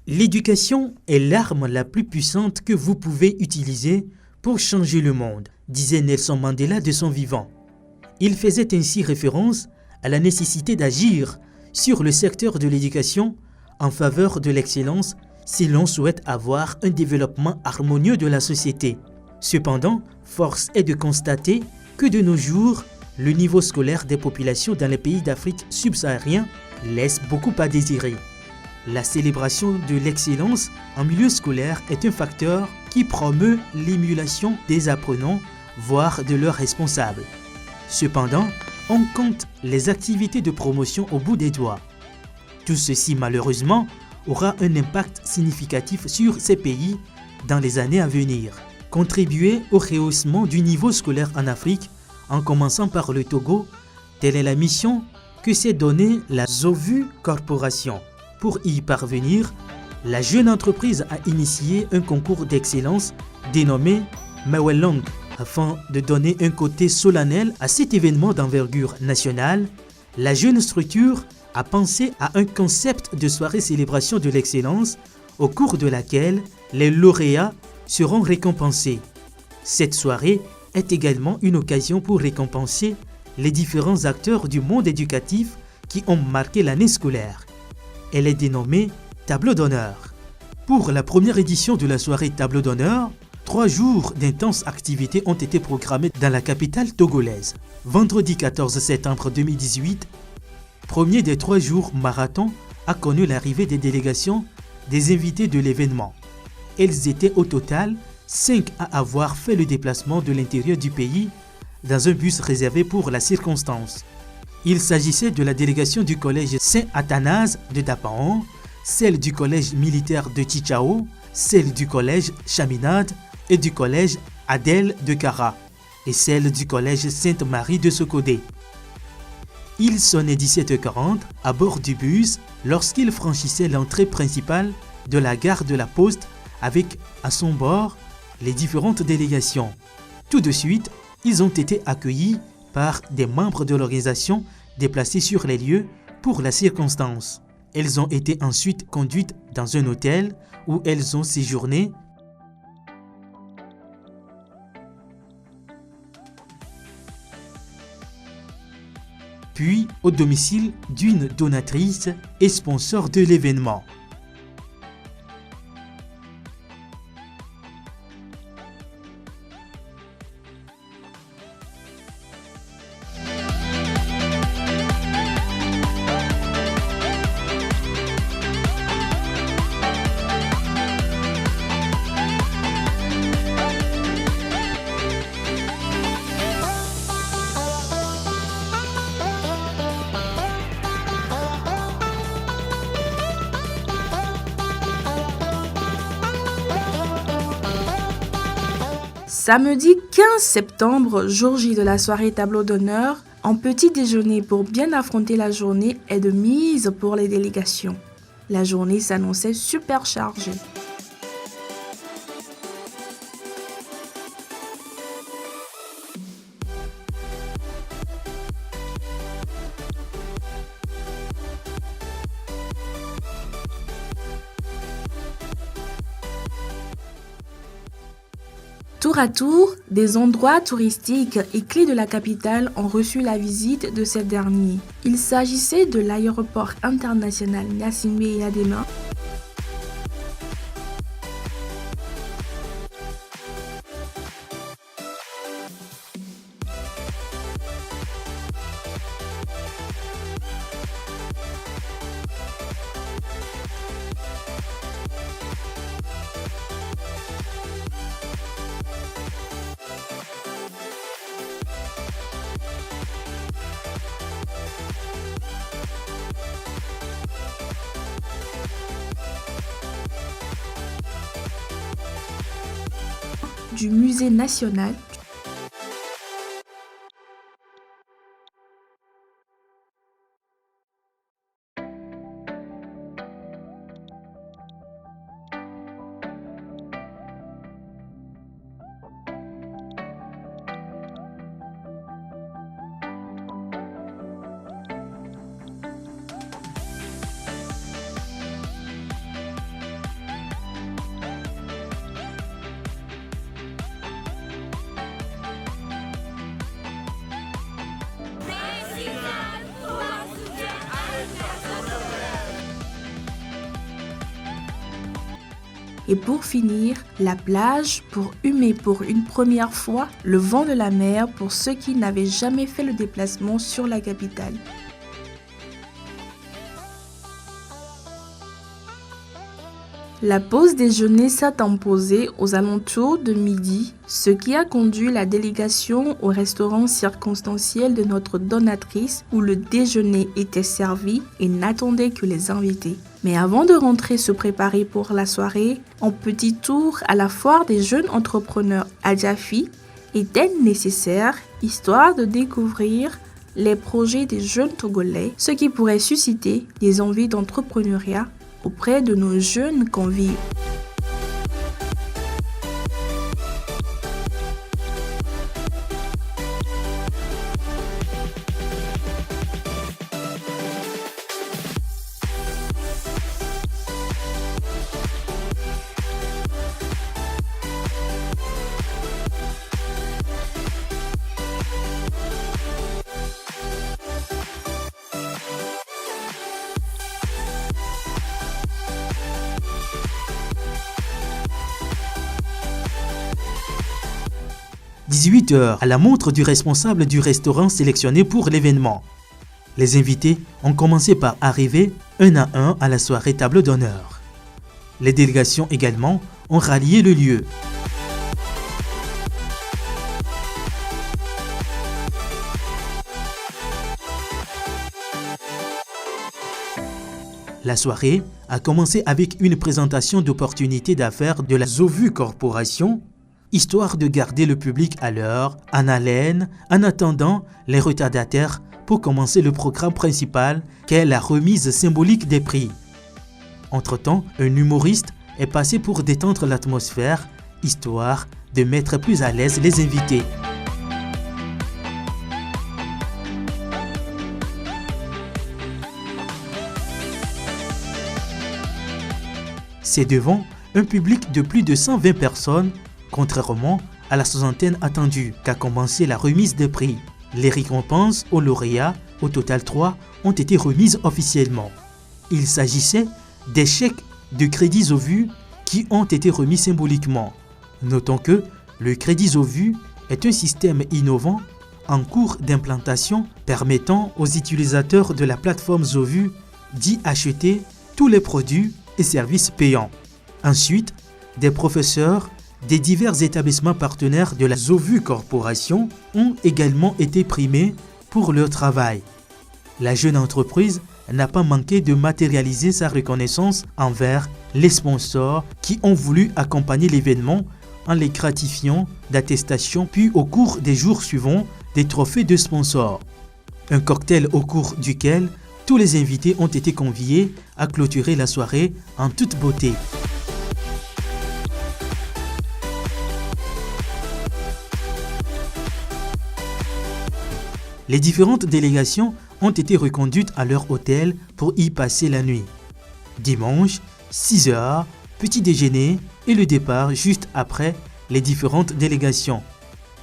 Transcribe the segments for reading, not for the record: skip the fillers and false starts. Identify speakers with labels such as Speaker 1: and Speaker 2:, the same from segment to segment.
Speaker 1: L'éducation est l'arme la plus puissante que vous pouvez utiliser pour changer le monde, disait Nelson Mandela de son vivant. Il faisait ainsi référence à la nécessité d'agir sur le secteur de l'éducation en faveur de l'excellence si l'on souhaite avoir un développement harmonieux de la société. Cependant, force est de constater que de nos jours, le niveau scolaire des populations dans les pays d'Afrique subsaharienne laisse beaucoup à désirer. La célébration de l'excellence en milieu scolaire est un facteur qui promeut l'émulation des apprenants, voire de leurs responsables. Cependant, on compte les activités de promotion au bout des doigts. Tout ceci, malheureusement, aura un impact significatif sur ces pays dans les années à venir. Contribuer au rehaussement du niveau scolaire en Afrique, en commençant par le Togo, telle est la mission que s'est donnée la Zovu Corporation. Pour y parvenir, la jeune entreprise a initié un concours d'excellence dénommé Mewelong afin de donner un côté solennel à cet événement d'envergure nationale. La jeune structure a pensé à un concept de soirée célébration de l'excellence au cours de laquelle les lauréats seront récompensés. Cette soirée est également une occasion pour récompenser les différents acteurs du monde éducatif qui ont marqué l'année scolaire. Elle est dénommée Tableau d'honneur. Pour la première édition de la soirée Tableau d'honneur, 3 jours d'intenses activités ont été programmés dans la capitale togolaise. Vendredi 14 septembre 2018, premier des 3 jours marathon a connu l'arrivée des délégations des invités de l'événement. Elles étaient au total 5 à avoir fait le déplacement de l'intérieur du pays dans un bus réservé pour la circonstance. Il s'agissait de la délégation du collège Saint-Athanase de Dapaon, celle du collège militaire de Tchichao, celle du collège Chaminade et du collège Adèle de Kara, et celle du collège Sainte-Marie de Sokodé. Il sonnait 17h40 à bord du bus lorsqu'il franchissait l'entrée principale de la gare de la Poste avec à son bord les différentes délégations. Tout de suite, ils ont été accueillis par des membres de l'organisation déplacés sur les lieux pour la circonstance. Elles ont été ensuite conduites dans un hôtel où elles ont séjourné. Puis au domicile d'une donatrice et sponsor de l'événement.
Speaker 2: Samedi 15 septembre, jour J de la soirée Tableau d'honneur, un petit déjeuner pour bien affronter la journée est de mise pour les délégations. La journée s'annonçait super chargée. Tour à tour, des endroits touristiques et clés de la capitale ont reçu la visite de ces derniers. Il s'agissait de l'aéroport international Gnassingbé Eyadema, du musée national, Et pour finir, la plage pour humer pour une première fois le vent de la mer pour ceux qui n'avaient jamais fait le déplacement sur la capitale. La pause déjeuner s'est imposée aux alentours de midi, ce qui a conduit la délégation au restaurant circonstanciel de notre donatrice où le déjeuner était servi et n'attendait que les invités. Mais avant de rentrer se préparer pour la soirée, un petit tour à la foire des jeunes entrepreneurs à Jafi était nécessaire, histoire de découvrir les projets des jeunes Togolais, ce qui pourrait susciter des envies d'entrepreneuriat auprès de nos jeunes convives.
Speaker 1: « 18h à la montre du responsable du restaurant sélectionné pour l'événement. Les invités ont commencé par arriver un à un à la soirée table d'honneur. Les délégations également ont rallié le lieu. La soirée a commencé avec une présentation d'opportunités d'affaires de la Zovu Corporation, histoire de garder le public à l'heure, en haleine, en attendant les retardataires pour commencer le programme principal qu'est la remise symbolique des prix. Entre-temps, un humoriste est passé pour détendre l'atmosphère, histoire de mettre plus à l'aise les invités. C'est devant un public de plus de 120 personnes, contrairement à la soixantaine attendue, qu'a commencé la remise des prix. Les récompenses aux lauréats, au total 3, ont été remises officiellement. Il s'agissait des chèques de crédits Zovu qui ont été remis symboliquement. Notons que le crédit Zovu est un système innovant en cours d'implantation permettant aux utilisateurs de la plateforme Zovu d'y acheter tous les produits et services payants. Ensuite, des professeurs des divers établissements partenaires de la Zovu Corporation ont également été primés pour leur travail. La jeune entreprise n'a pas manqué de matérialiser sa reconnaissance envers les sponsors qui ont voulu accompagner l'événement en les gratifiant d'attestations puis au cours des jours suivants des trophées de sponsors. Un cocktail au cours duquel tous les invités ont été conviés à clôturer la soirée en toute beauté. Les différentes délégations ont été reconduites à leur hôtel pour y passer la nuit. Dimanche, 6h, petit déjeuner et le départ juste après les différentes délégations.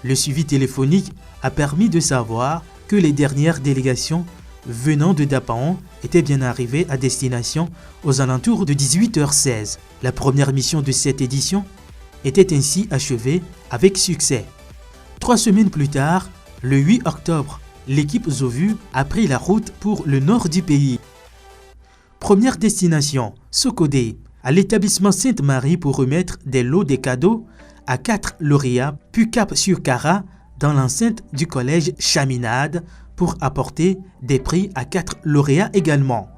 Speaker 1: Le suivi téléphonique a permis de savoir que les dernières délégations venant de Dapaon étaient bien arrivées à destination aux alentours de 18h16. La première mission de cette édition était ainsi achevée avec succès. 3 semaines plus tard, le 8 octobre, l'équipe Zovu a pris la route pour le nord du pays. Première destination, Sokodé, à l'établissement Sainte-Marie pour remettre des lots de cadeaux à 4 lauréats, puis cap sur Kara dans l'enceinte du collège Chaminade pour apporter des prix à 4 lauréats également.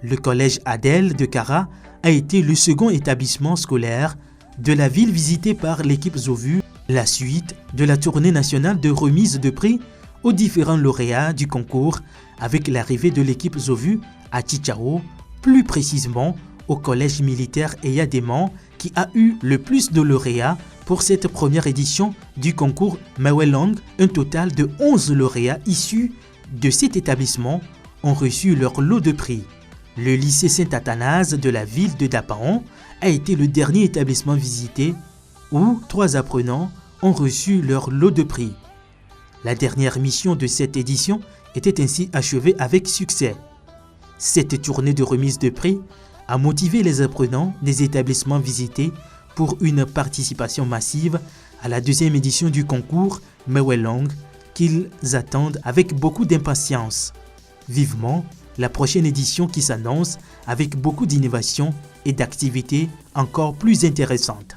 Speaker 1: Le collège Adèle de Kara a été le second établissement scolaire de la ville visité par l'équipe Zovu, la suite de la tournée nationale de remise de prix aux différents lauréats du concours avec l'arrivée de l'équipe Zovu à Chichao, plus précisément au collège militaire Eyadéman qui a eu le plus de lauréats pour cette première édition du concours Mawelang. Un total de 11 lauréats issus de cet établissement ont reçu leur lot de prix. Le lycée Saint-Athanase de la ville de Dapaon a été le dernier établissement visité où 3 apprenants ont reçu leur lot de prix. La dernière mission de cette édition était ainsi achevée avec succès. Cette tournée de remise de prix a motivé les apprenants des établissements visités pour une participation massive à la deuxième édition du concours Mewelong qu'ils attendent avec beaucoup d'impatience. Vivement la prochaine édition qui s'annonce avec beaucoup d'innovation et d'activités encore plus intéressantes.